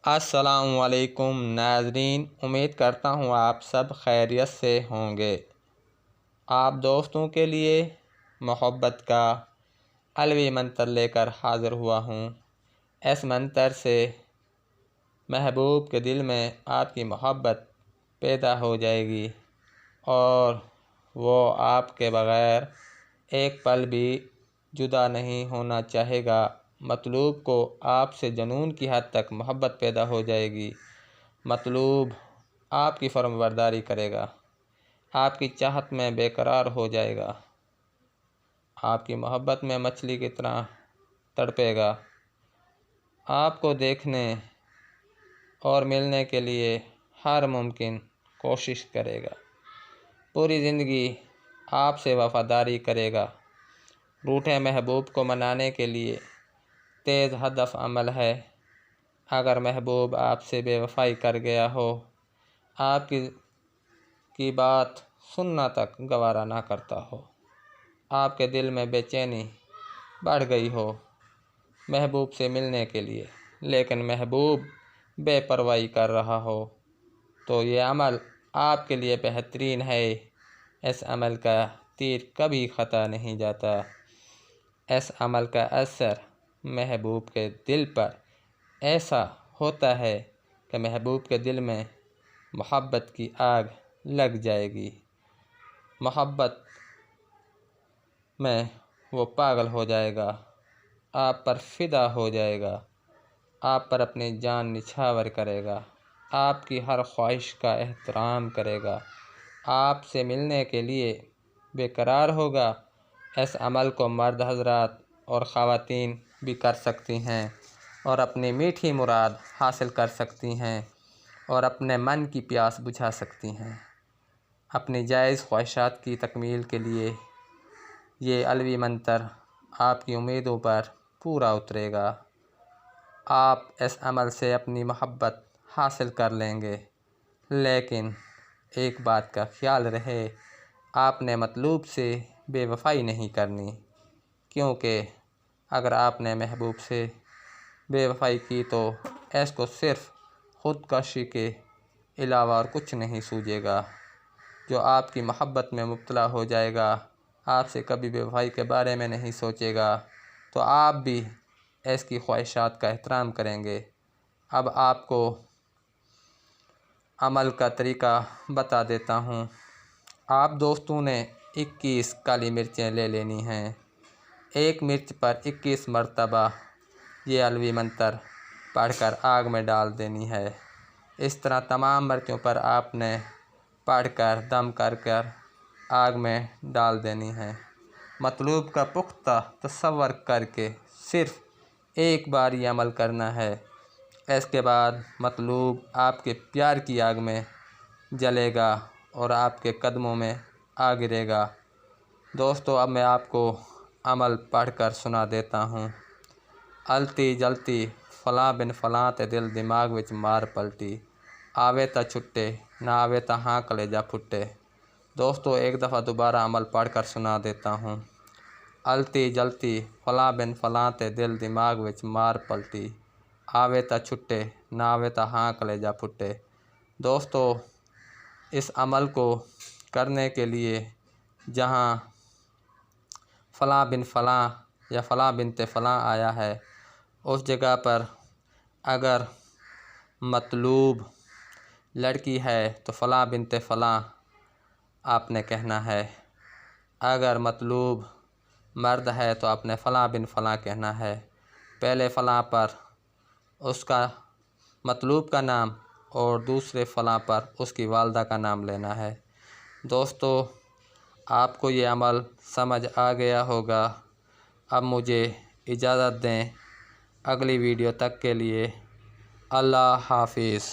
अस्सलामुअलैकुम नाज़रीन, उम्मीद करता हूँ आप सब खैरियत से होंगे। आप दोस्तों के लिए मोहब्बत का अलवी मंत्र लेकर हाज़िर हुआ हूँ। इस मंत्र से महबूब के दिल में आपकी मोहब्बत पैदा हो जाएगी और वो आपके बग़ैर एक पल भी जुदा नहीं होना चाहेगा। मतलूब को आपसे जुनून की हद तक मोहब्बत पैदा हो जाएगी। मतलूब आपकी फरमाबरदारी करेगा, आपकी चाहत में बेकरार हो जाएगा, आपकी मोहब्बत में मछली की तरह तड़पेगा, आपको देखने और मिलने के लिए हर मुमकिन कोशिश करेगा, पूरी ज़िंदगी आपसे वफ़ादारी करेगा। रूठे महबूब को मनाने के लिए तेज़ हदफ अमल है। अगर महबूब आपसे बेवफ़ाई कर गया हो, आपकी बात सुनना तक गवारा ना करता हो, आपके दिल में बेचैनी बढ़ गई हो महबूब से मिलने के लिए, लेकिन महबूब बेपरवाही कर रहा हो, तो ये अमल आपके लिए बेहतरीन है। इस अमल का तीर कभी ख़ता नहीं जाता। इस अमल का असर महबूब के दिल पर ऐसा होता है कि महबूब के दिल में मोहब्बत की आग लग जाएगी। मोहब्बत में वो पागल हो जाएगा, आप पर फ़िदा हो जाएगा, आप पर अपनी जान निछावर करेगा, आपकी हर ख्वाहिश का एहतराम करेगा, आपसे मिलने के लिए बेकरार होगा। इस अमल को मर्द हज़रात और ख़वातीन भी कर सकती हैं और अपनी मीठी मुराद हासिल कर सकती हैं और अपने मन की प्यास बुझा सकती हैं। अपनी जायज़ ख्वाहिशात की तकमील के लिए ये अलवी मंत्र आपकी उम्मीदों पर पूरा उतरेगा। आप इस अमल से अपनी मोहब्बत हासिल कर लेंगे, लेकिन एक बात का ख्याल रहे, आपने मतलूब से बेवफ़ाई नहीं करनी, क्योंकि अगर आपने महबूब से बेवफ़ाई की तो इसको सिर्फ़ ख़ुदकशी के अलावा और कुछ नहीं सूझेगा। जो आपकी मोहब्बत में मुब्तला हो जाएगा, आपसे कभी बेवफ़ाई के बारे में नहीं सोचेगा, तो आप भी इसकी ख्वाहिशात का एहतराम करेंगे। अब आपको अमल का तरीका बता देता हूँ। आप दोस्तों ने 21 काली मिर्चें ले लेनी हैं। एक मिर्च पर 21 मरतबा ये अलवी मंत्र पढ़कर आग में डाल देनी है। इस तरह तमाम मिर्चों पर आपने पढ़कर दम कर आग में डाल देनी है। मतलूब का पुख्ता तसव्वुर करके सिर्फ़ एक बार ये अमल करना है। इसके बाद मतलूब आपके प्यार की आग में जलेगा और आपके कदमों में आ गिरेगा। दोस्तों, अब मैं आपको अमल पढ़कर सुना देता हूँ। अलती जलती फलां बिन फलां ते दिल दिमाग विच मार पलटी, आवे ता छुट्टे ना आवे ता हाँ कलेजा फुट्टे। दोस्तों, एक दफ़ा दोबारा अमल पढ़कर सुना देता हूँ। अलती जलती फलां बिन फलां ते दिल दिमाग विच मार पलटी, आवे ता छुट्टे ना आवे ता हाँ कलेजा फुट्टे। दोस्तों, इस अमल को करने के लिए जहाँ फ़लाँ बिन फ़लाँ या फ़लाँ बिनते फ़लाँ आया है, उस जगह पर अगर मतलूब लड़की है तो फ़लाँ बिनते फ़लाँ आपने कहना है। अगर मतलूब मर्द है तो आपने फ़लाँ बिन फ़लाँ कहना है। पहले फ़लाँ पर उसका मतलूब का नाम और दूसरे फ़लाँ पर उसकी वालदा का नाम लेना है। दोस्तों, आपको ये अमल समझ आ गया होगा। अब मुझे इजाज़त दें। अगली वीडियो तक के लिए अल्लाह हाफ़िज़।